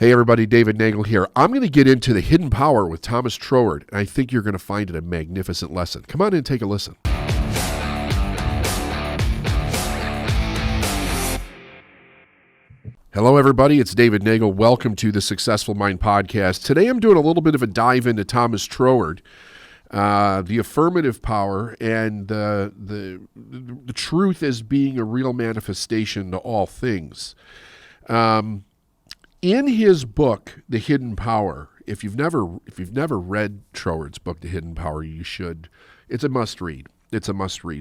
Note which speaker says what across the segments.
Speaker 1: Hey everybody, David Nagel here. I'm going to get into the hidden power with Thomas Troward, and I think you're going to find it a magnificent lesson. Come on in and take a listen. Hello everybody, it's David Nagel. Welcome to the Successful Mind Podcast. Today I'm doing a little bit of a dive into Thomas Troward, the affirmative power, and the truth as being a real manifestation to all things. In his book, The Hidden Power, if you've never read Troward's book, The Hidden Power, you should. It's a must read.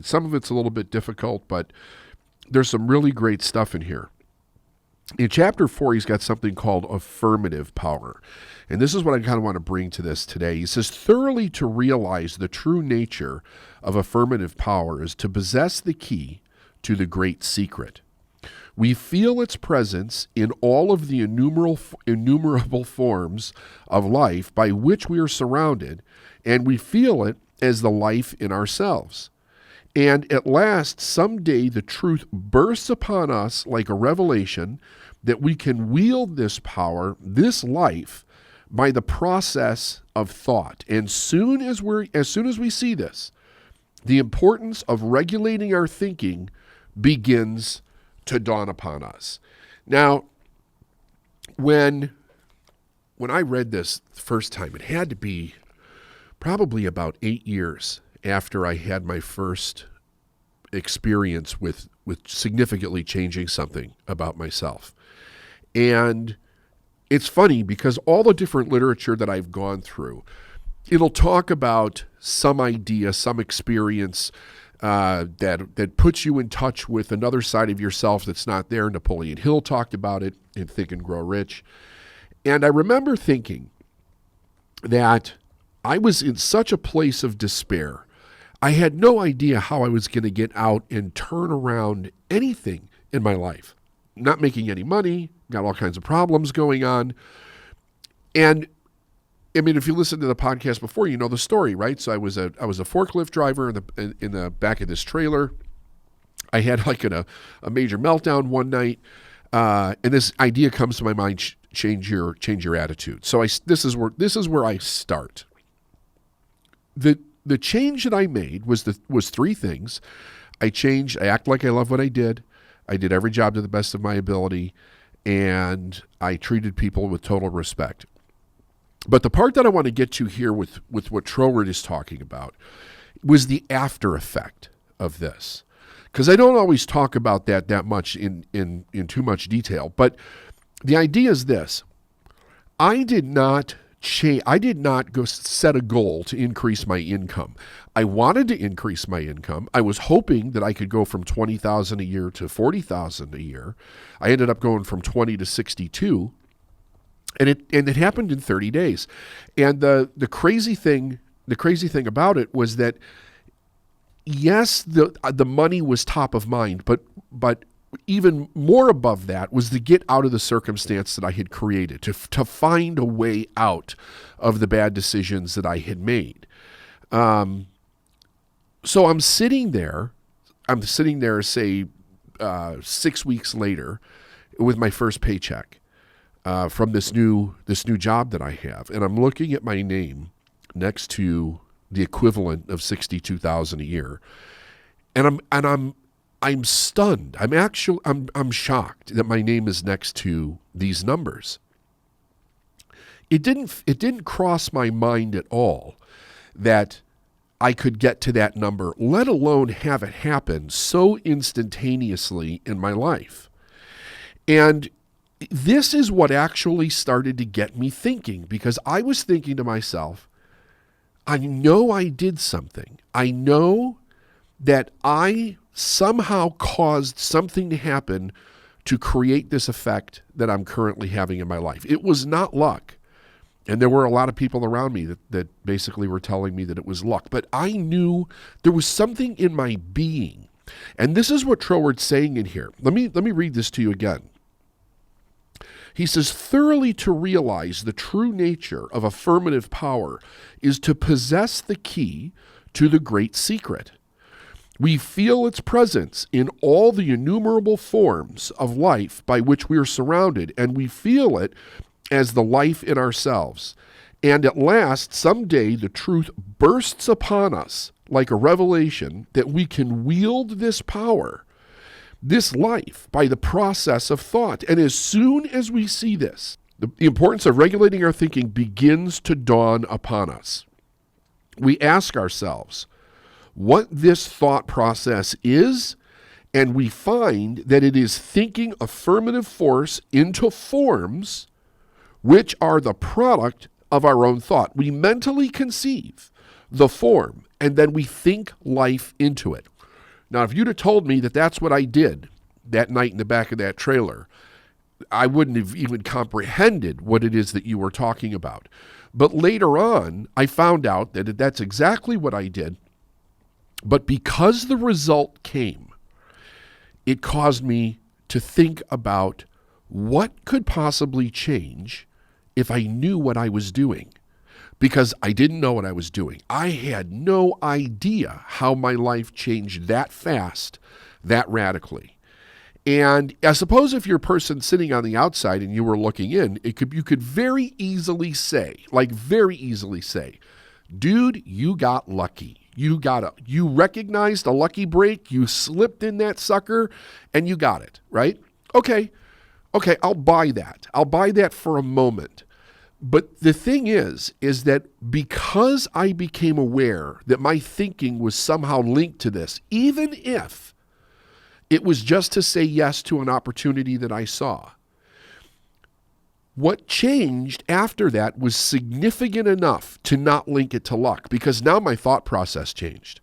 Speaker 1: Some of it's a little bit difficult, but there's some really great stuff in here. In chapter 4, he's got something called affirmative power. And this is what I kind of want to bring to this today. He says, thoroughly to realize the true nature of affirmative power is to possess the key to the great secret. We feel its presence in all of the innumerable forms of life by which we are surrounded, and we feel it as the life in ourselves. And at last, someday, the truth bursts upon us like a revelation that we can wield this power, this life, by the process of thought. And as soon as we see this, the importance of regulating our thinking begins to dawn upon us. Now, when I read this the first time, it had to be probably about 8 years after I had my first experience with significantly changing something about myself. And it's funny because all the different literature that I've gone through, it'll talk about some idea, some experience that puts you in touch with another side of yourself that's not there. Napoleon Hill talked about it in Think and Grow Rich. And I remember thinking that I was in such a place of despair. I had no idea how I was going to get out and turn around anything in my life. Not making any money, got all kinds of problems going on. And I mean, if you listened to the podcast before, you know the story, right? So I was a forklift driver in the back of this trailer. I had like a major meltdown one night, and this idea comes to my mind: change your attitude. So this is where I start. The change that I made was three things. I act like I love what I did. I did every job to the best of my ability, and I treated people with total respect. But the part that I want to get to here with what Troward is talking about was the after effect of this. Because I don't always talk about that much in too much detail. But the idea is this. I did not go set a goal to increase my income. I wanted to increase my income. I was hoping that I could go from $20,000 a year to $40,000 a year. I ended up going from 20 to 62. And it happened in 30 days. And the crazy thing about it was that, yes, the money was top of mind, but even more above that was to get out of the circumstance that I had created, to find a way out of the bad decisions that I had made. So I'm sitting there, say 6 weeks later, with my first paycheck. From this new job that I have, and I'm looking at my name next to the equivalent of $62,000 a year, and I'm stunned. I'm shocked that my name is next to these numbers. It didn't cross my mind at all that I could get to that number, let alone have it happen so instantaneously in my life, and this is what actually started to get me thinking, because I was thinking to myself, I know I did something. I know that I somehow caused something to happen to create this effect that I'm currently having in my life. It was not luck. And there were a lot of people around me that basically were telling me that it was luck. But I knew there was something in my being. And this is what Troward's saying in here. Let me read this to you again. He says, thoroughly to realize the true nature of affirmative power is to possess the key to the great secret. We feel its presence in all the innumerable forms of life by which we are surrounded, and we feel it as the life in ourselves. And at last, someday, the truth bursts upon us like a revelation that we can wield this power, this life, by the process of thought. And as soon as we see this, the importance of regulating our thinking begins to dawn upon us. We ask ourselves what this thought process is, and we find that it is thinking affirmative force into forms which are the product of our own thought. We mentally conceive the form, and then we think life into it. Now, if you'd have told me that that's what I did that night in the back of that trailer, I wouldn't have even comprehended what it is that you were talking about. But later on, I found out that that's exactly what I did. But because the result came, it caused me to think about what could possibly change if I knew what I was doing. Because I didn't know what I was doing. I had no idea how my life changed that fast, that radically. And I suppose if you're a person sitting on the outside and you were looking in, you could very easily say, dude, you got lucky. You recognized a lucky break, you slipped in that sucker, and you got it, right? Okay, I'll buy that. I'll buy that for a moment. But the thing is that because I became aware that my thinking was somehow linked to this, even if it was just to say yes to an opportunity that I saw, what changed after that was significant enough to not link it to luck, because now my thought process changed.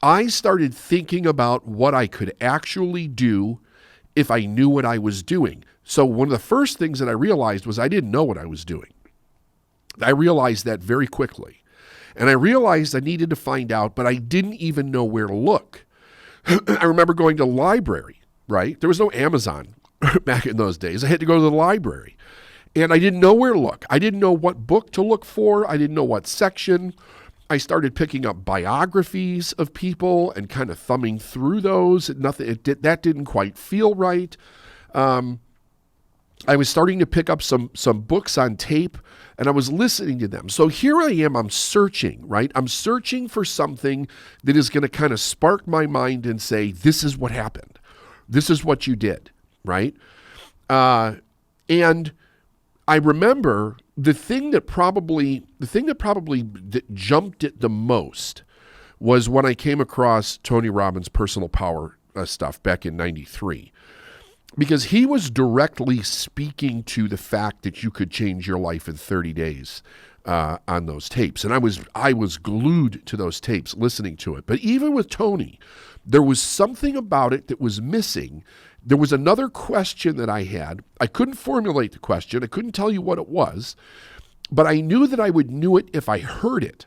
Speaker 1: I started thinking about what I could actually do if I knew what I was doing. So one of the first things that I realized was I didn't know what I was doing. I realized that very quickly. And I realized I needed to find out, but I didn't even know where to look. I remember going to the library, right? There was no Amazon back in those days. I had to go to the library. And I didn't know where to look. I didn't know what book to look for. I didn't know what section. I started picking up biographies of people and kind of thumbing through those. That didn't quite feel right. I was starting to pick up some books on tape, and I was listening to them. So here I am, I'm searching, right? I'm searching for something that is going to kind of spark my mind and say, this is what happened. This is what you did, right? And I remember the thing that probably jumped it the most was when I came across Tony Robbins' personal power stuff back in 93. Because he was directly speaking to the fact that you could change your life in 30 days on those tapes. And I was glued to those tapes listening to it. But even with Tony, there was something about it that was missing. There was another question that I had. I couldn't formulate the question. I couldn't tell you what it was. But I knew that I would know it if I heard it.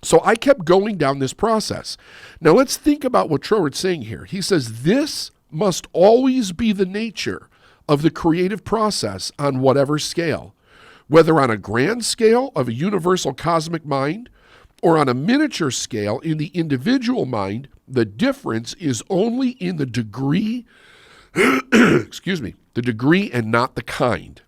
Speaker 1: So I kept going down this process. Now let's think about what Troward's saying here. He says, this must always be the nature of the creative process on whatever scale, whether on a grand scale of a universal cosmic mind or on a miniature scale in the individual mind. The difference is only in the degree, the degree and not the kind.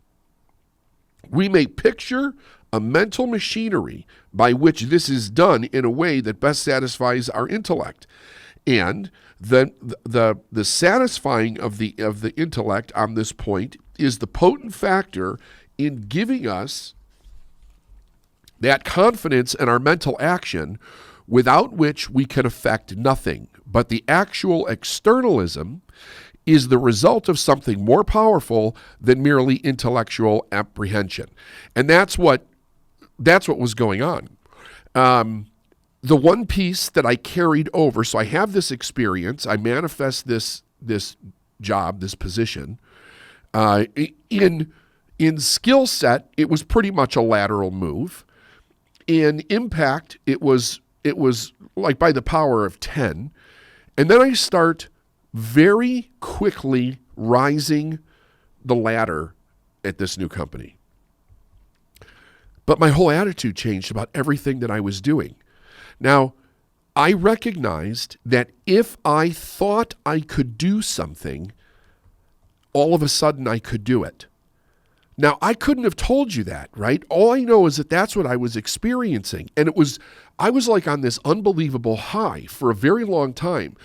Speaker 1: We may picture a mental machinery by which this is done in a way that best satisfies our intellect. And the satisfying of the intellect on this point is the potent factor in giving us that confidence in our mental action without which we can affect nothing. But the actual externalism is the result of something more powerful than merely intellectual apprehension. And that's what was going on. The one piece that I carried over, so I have this experience, I manifest this job, this position. In skill set, it was pretty much a lateral move. In impact, it was like by the power of 10. And then I start very quickly rising the ladder at this new company. But my whole attitude changed about everything that I was doing. Now, I recognized that if I thought I could do something, all of a sudden I could do it. Now, I couldn't have told you that, right? All I know is that that's what I was experiencing. And I was like on this unbelievable high for a very long time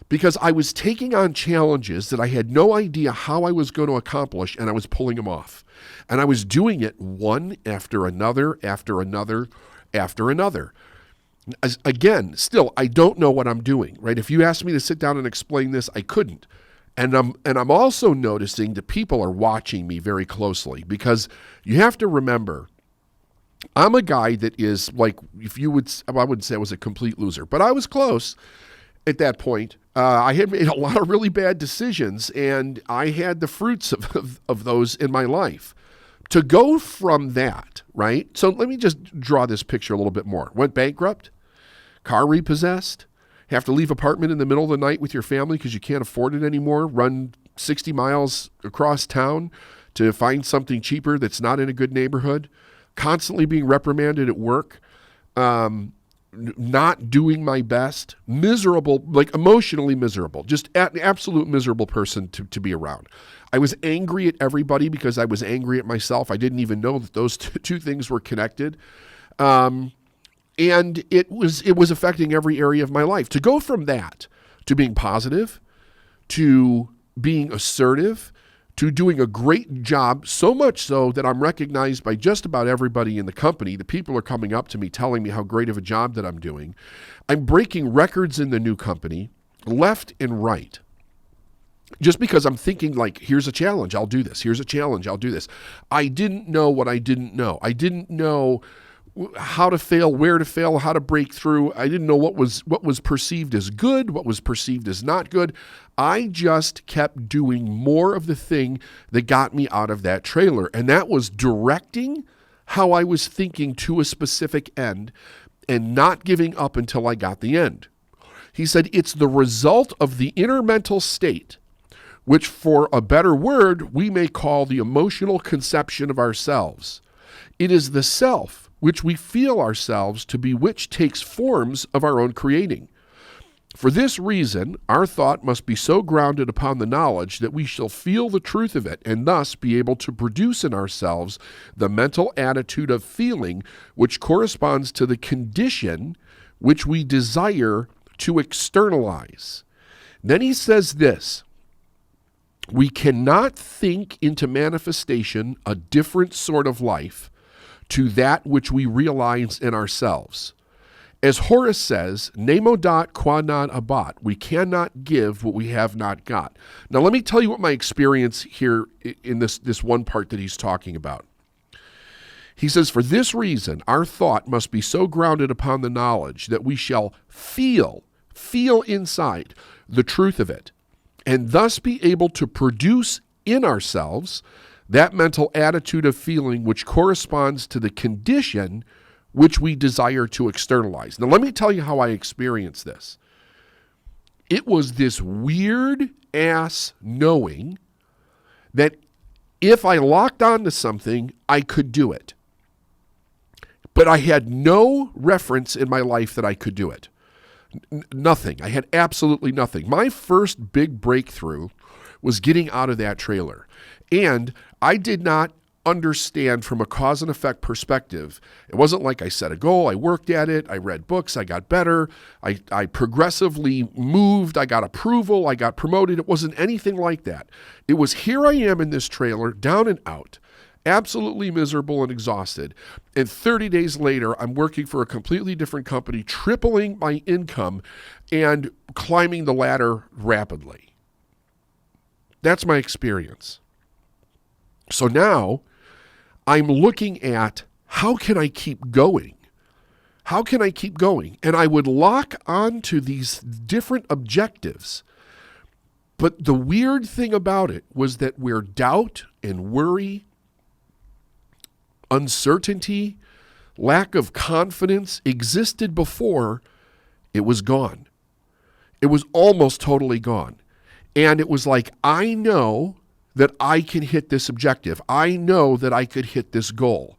Speaker 1: because I was taking on challenges that I had no idea how I was going to accomplish, and I was pulling them off. And I was doing it one after another, after another, after another. Again, still, I don't know what I'm doing, right? If you asked me to sit down and explain this, I couldn't. And I'm also noticing that people are watching me very closely because you have to remember, I'm a guy that is like, I wouldn't say I was a complete loser, but I was close at that point. I had made a lot of really bad decisions, and I had the fruits of those in my life. To go from that, right? So let me just draw this picture a little bit more. Went bankrupt, car repossessed, have to leave apartment in the middle of the night with your family because you can't afford it anymore, run 60 miles across town to find something cheaper that's not in a good neighborhood, constantly being reprimanded at work, not doing my best, miserable, like emotionally miserable, just an absolute miserable person to be around. I was angry at everybody because I was angry at myself. I didn't even know that those two things were connected. And it was affecting every area of my life. To go from that to being positive, to being assertive, to doing a great job, so much so that I'm recognized by just about everybody in the company. The people are coming up to me telling me how great of a job that I'm doing. I'm breaking records in the new company, left and right. Just because I'm thinking like, here's a challenge, I'll do this. Here's a challenge, I'll do this. I didn't know what I didn't know. I didn't know how to fail, where to fail, how to break through. I didn't know what was perceived as good, what was perceived as not good. I just kept doing more of the thing that got me out of that trailer. And that was directing how I was thinking to a specific end and not giving up until I got the end. He said, it's the result of the inner mental state, which for a better word, we may call the emotional conception of ourselves. It is the self which we feel ourselves to be, which takes forms of our own creating. For this reason, our thought must be so grounded upon the knowledge that we shall feel the truth of it and thus be able to produce in ourselves the mental attitude of feeling which corresponds to the condition which we desire to externalize. Then he says this, we cannot think into manifestation a different sort of life to that which we realize in ourselves. As Horace says, nemo dat qua non abat, we cannot give what we have not got. Now let me tell you what my experience here in this one part that he's talking about. He says, for this reason, our thought must be so grounded upon the knowledge that we shall feel inside the truth of it, and thus be able to produce in ourselves that mental attitude of feeling which corresponds to the condition which we desire to externalize. Now, let me tell you how I experienced this. It was this weird-ass knowing that if I locked onto something, I could do it. But I had no reference in my life that I could do it. Nothing. I had absolutely nothing. My first big breakthrough was getting out of that trailer. And I did not understand from a cause and effect perspective. It wasn't like I set a goal, I worked at it, I read books, I got better, I progressively moved, I got approval, I got promoted. It wasn't anything like that. It was here I am in this trailer, down and out, absolutely miserable and exhausted. And 30 days later, I'm working for a completely different company, tripling my income and climbing the ladder rapidly. That's my experience. So now I'm looking at how can I keep going? How can I keep going? And I would lock onto these different objectives. But the weird thing about it was that where doubt and worry, uncertainty, lack of confidence existed before, it was gone. It was almost totally gone. And it was like, I know that I can hit this objective. I know that I could hit this goal.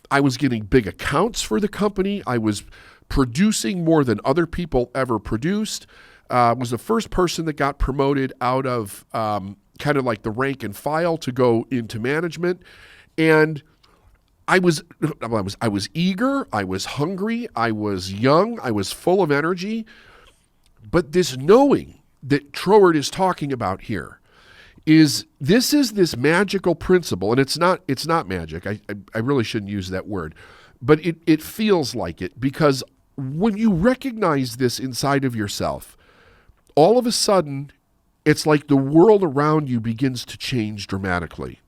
Speaker 1: I was getting big accounts for the company. I was producing more than other people ever produced. Was the first person that got promoted out of kind of like the rank and file to go into management. And I was eager, I was hungry, I was young, I was full of energy. But this knowing that Troward is talking about here is this magical principle, and it's not magic. I really shouldn't use that word, but it feels like it, because when you recognize this inside of yourself, all of a sudden, it's like the world around you begins to change dramatically.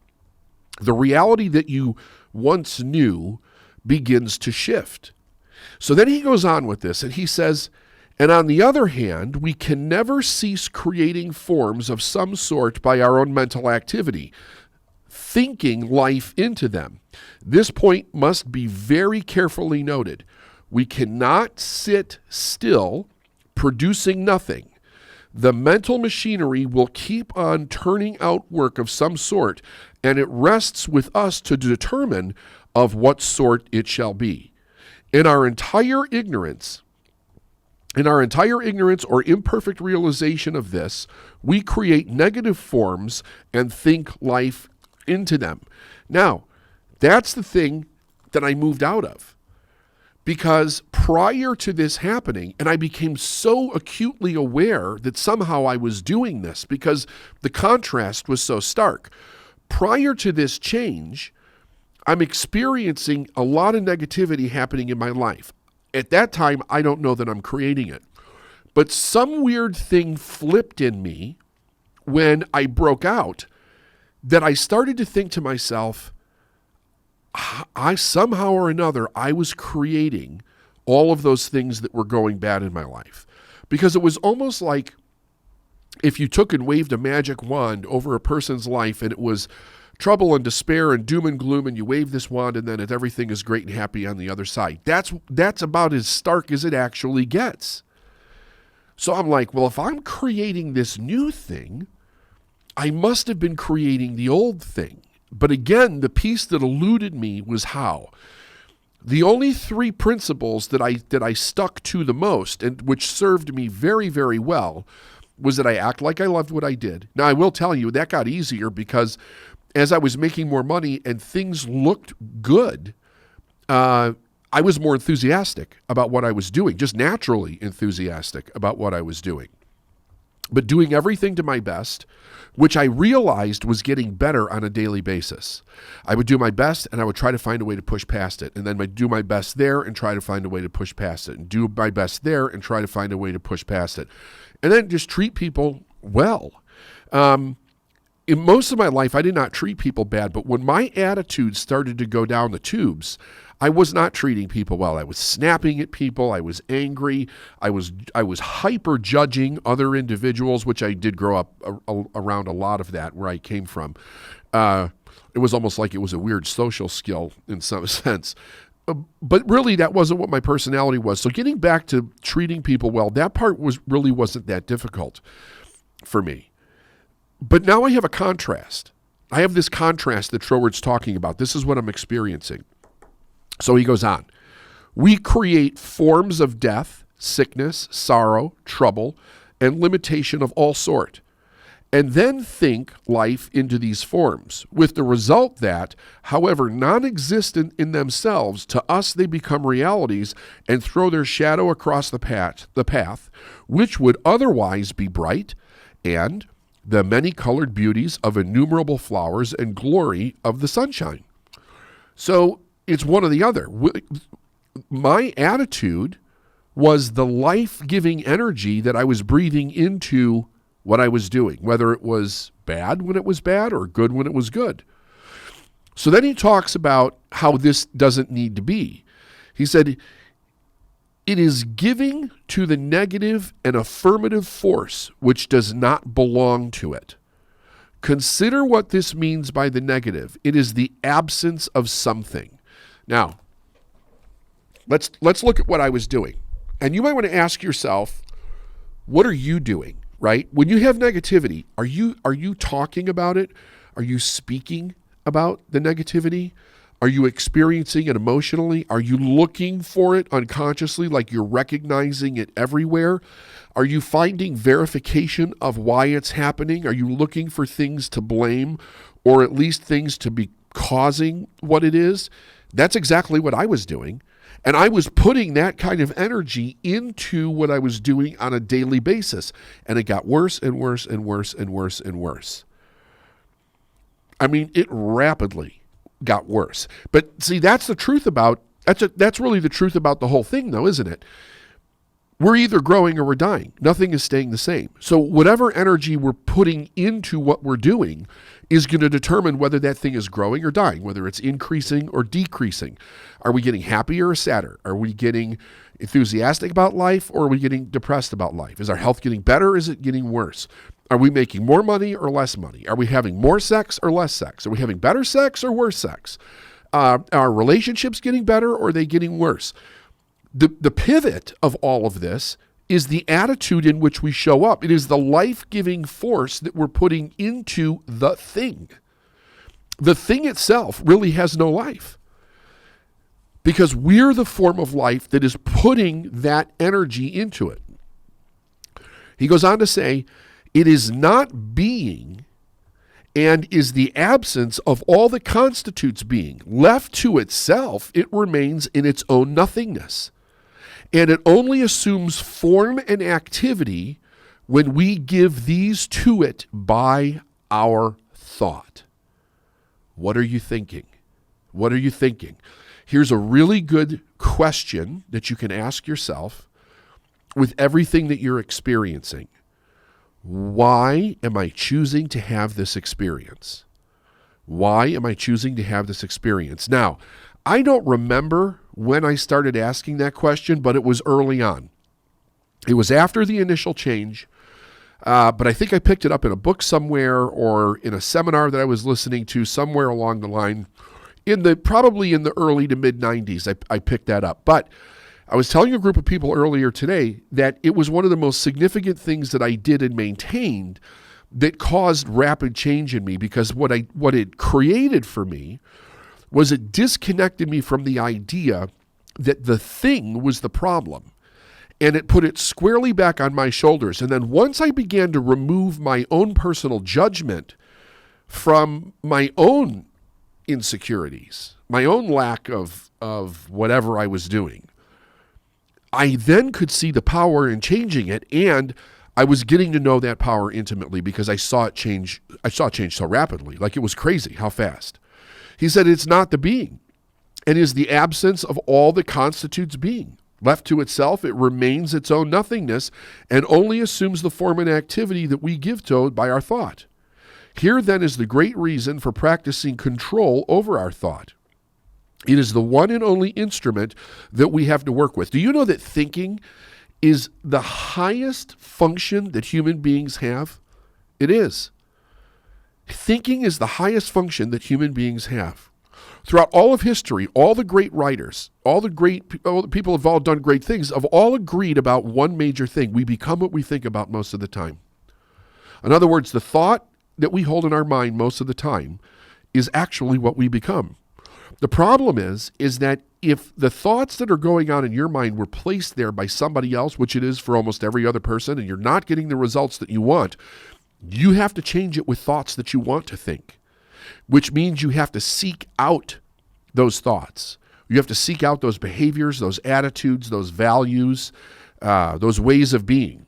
Speaker 1: The reality that you once knew begins to shift. So then he goes on with this, and he says, and on the other hand, we can never cease creating forms of some sort by our own mental activity, thinking life into them. This point must be very carefully noted. We cannot sit still, producing nothing. The mental machinery will keep on turning out work of some sort, and it rests with us to determine of what sort it shall be. In our entire ignorance or imperfect realization of this, we create negative forms and think life into them. Now, that's the thing that I moved out of. Because prior to this happening, and I became so acutely aware that somehow I was doing this because the contrast was so stark. Prior to this change, I'm experiencing a lot of negativity happening in my life. At that time, I don't know that I'm creating it. But some weird thing flipped in me when I broke out that I started to think to myself, I somehow or another, I was creating all of those things that were going bad in my life. Because it was almost like if you took and waved a magic wand over a person's life and it was trouble and despair and doom and gloom, and you wave this wand and then everything is great and happy on the other side. That's about as stark as it actually gets. So I'm like, well, if I'm creating this new thing, I must have been creating the old thing. But again, the piece that eluded me was how. The only three principles that I stuck to the most, and which served me very, very well, was that I act like I loved what I did. Now, I will tell you, that got easier because as I was making more money and things looked good, I was more enthusiastic about what I was doing, just naturally enthusiastic about what I was doing. But doing everything to my best, which I realized was getting better on a daily basis. I would do my best and I would try to find a way to push past it. And then I'd do my best there and try to find a way to push past it. And do my best there and try to find a way to push past it. And then just treat people well. In most of my life, I did not treat people bad. But when my attitude started to go down the tubes, I was not treating people well. I was snapping at people. I was angry. I was hyper judging other individuals, which I did grow up around a lot of that where I came from. It was almost like it was a weird social skill in some sense. But really, that wasn't what my personality was. So getting back to treating people well, that part really wasn't that difficult for me. But now I have a contrast. I have this contrast that Troward's talking about. This is what I'm experiencing. So he goes on. We create forms of death, sickness, sorrow, trouble, and limitation of all sort, and then think life into these forms, with the result that, however non-existent in themselves, to us they become realities and throw their shadow across the path, which would otherwise be bright, and the many-colored beauties of innumerable flowers and glory of the sunshine. So it's one or the other. My attitude was the life-giving energy that I was breathing into what I was doing, whether it was bad when it was bad or good when it was good. So then he talks about how this doesn't need to be. He said, it is giving to the negative an affirmative force which does not belong to it. Consider what this means by the negative. It is the absence of something. Now, let's look at what I was doing. And you might want to ask yourself, what are you doing, right? When you have negativity, are you talking about it? Are you speaking about the negativity? Are you experiencing it emotionally? Are you looking for it unconsciously, like you're recognizing it everywhere? Are you finding verification of why it's happening? Are you looking for things to blame, or at least things to be causing what it is, that's exactly what I was doing. And I was putting that kind of energy into what I was doing on a daily basis. And it got worse and worse and worse and worse and worse. I mean, it rapidly got worse. But see, that's the truth about, that's really the truth about the whole thing though, isn't it? We're either growing or we're dying. Nothing is staying the same. So whatever energy we're putting into what we're doing is going to determine whether that thing is growing or dying, whether it's increasing or decreasing. Are we getting happier or sadder? Are we getting enthusiastic about life or are we getting depressed about life? Is our health getting better or is it getting worse? Are we making more money or less money? Are we having more sex or less sex? Are we having better sex or worse sex? Are relationships getting better or are they getting worse? The pivot of all of this is the attitude in which we show up. It is the life-giving force that we're putting into the thing. The thing itself really has no life because we're the form of life that is putting that energy into it. He goes on to say, it is not being and is the absence of all that constitutes being. Left to itself, it remains in its own nothingness. And it only assumes form and activity when we give these to it by our thought. What are you thinking? What are you thinking? Here's a really good question that you can ask yourself with everything that you're experiencing. Why am I choosing to have this experience? Why am I choosing to have this experience? Now, I don't remember when I started asking that question, but it was early on. It was after the initial change, but I think I picked it up in a book somewhere or in a seminar that I was listening to somewhere along the line. Probably in the early to mid 90s, I picked that up. But I was telling a group of people earlier today that it was one of the most significant things that I did and maintained that caused rapid change in me, because what it created for me was it disconnected me from the idea that the thing was the problem. And it put it squarely back on my shoulders. And then once I began to remove my own personal judgment from my own insecurities, my own lack of whatever I was doing, I then could see the power in changing it. And I was getting to know that power intimately because I saw it change. I saw it change so rapidly. Like it was crazy how fast. He said it's not the being. It is the absence of all that constitutes being. Left to itself, it remains its own nothingness and only assumes the form and activity that we give to it by our thought. Here then is the great reason for practicing control over our thought. It is the one and only instrument that we have to work with. Do you know that thinking is the highest function that human beings have? It is. Thinking is the highest function that human beings have. Throughout all of history, all the great writers, all the people have all done great things, have all agreed about one major thing. We become what we think about most of the time. In other words, the thought that we hold in our mind most of the time is actually what we become. The problem is that if the thoughts that are going on in your mind were placed there by somebody else, which it is for almost every other person, and you're not getting the results that you want, you have to change it with thoughts that you want to think, which means you have to seek out those thoughts. You have to seek out those behaviors, those attitudes, those values, those ways of being.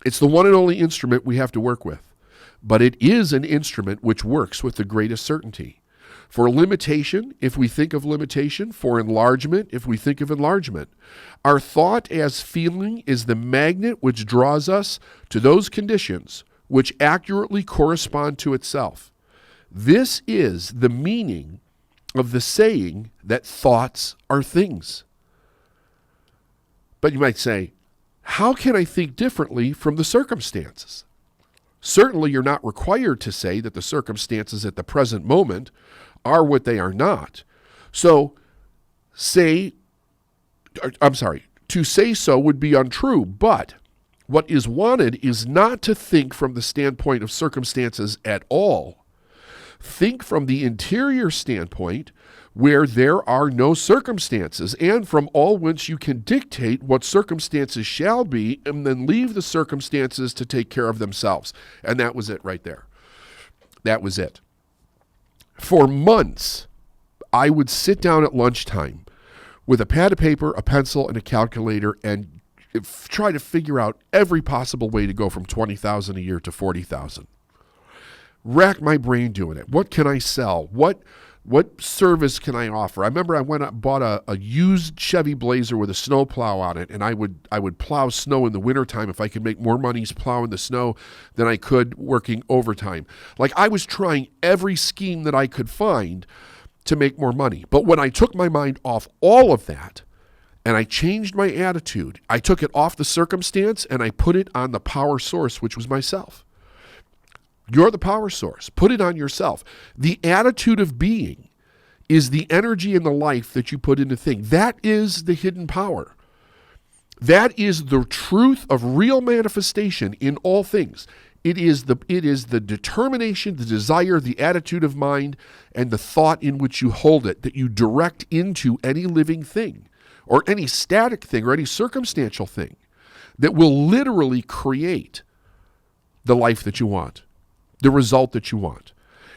Speaker 1: It's the one and only instrument we have to work with, but it is an instrument which works with the greatest certainty. For limitation, if we think of limitation. For enlargement, if we think of enlargement. Our thought as feeling is the magnet which draws us to those conditions which accurately correspond to itself. This is the meaning of the saying that thoughts are things. But you might say, how can I think differently from the circumstances? Certainly, you're not required to say that the circumstances at the present moment are what they are not. To say so would be untrue, but what is wanted is not to think from the standpoint of circumstances at all. Think from the interior standpoint where there are no circumstances, and from all whence you can dictate what circumstances shall be, and then leave the circumstances to take care of themselves. And that was it right there. That was it. For months, I would sit down at lunchtime with a pad of paper, a pencil, and a calculator and try to figure out every possible way to go from $20,000 a year to $40,000. Rack my brain doing it. What can I sell? What service can I offer? I remember I went out and bought a used Chevy Blazer with a snow plow on it, and I would plow snow in the wintertime if I could make more money plowing the snow than I could working overtime. Like, I was trying every scheme that I could find to make more money. But when I took my mind off all of that and I changed my attitude, I took it off the circumstance and I put it on the power source, which was myself. You're the power source. Put it on yourself. The attitude of being is the energy and the life that you put into things. That is the hidden power. That is the truth of real manifestation in all things. It is the determination, the desire, the attitude of mind, and the thought in which you hold it that you direct into any living thing or any static thing or any circumstantial thing that will literally create the life that you want, the result that you want.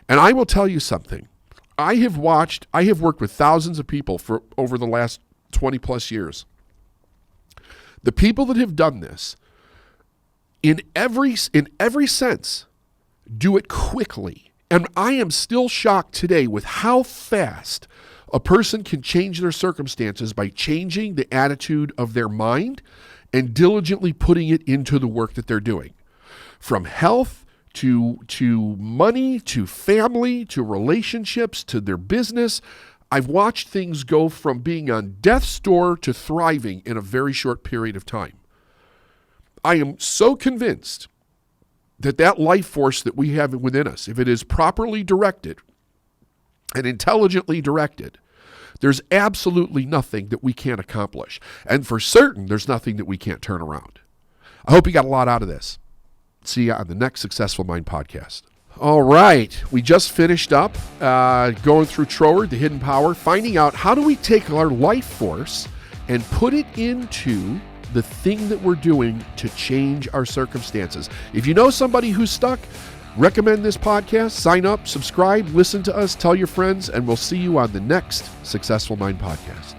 Speaker 1: And I will tell you something. I have worked with thousands of people for over the last 20 plus years. The people that have done this, in every sense, do it quickly. And I am still shocked today with how fast a person can change their circumstances by changing the attitude of their mind and diligently putting it into the work that they're doing. From health to money, to family, to relationships, to their business. I've watched things go from being on death's door to thriving in a very short period of time. I am so convinced that life force that we have within us, if it is properly directed and intelligently directed, there's absolutely nothing that we can't accomplish. And for certain, there's nothing that we can't turn around. I hope you got a lot out of this. See you on the next Successful Mind podcast. All right, we just finished up going through Troward, the hidden power, finding out how do we take our life force and put it into the thing that we're doing to change our circumstances. If you know somebody who's stuck, recommend this podcast, sign up, subscribe, listen to us, tell your friends, and we'll see you on the next Successful Mind podcast.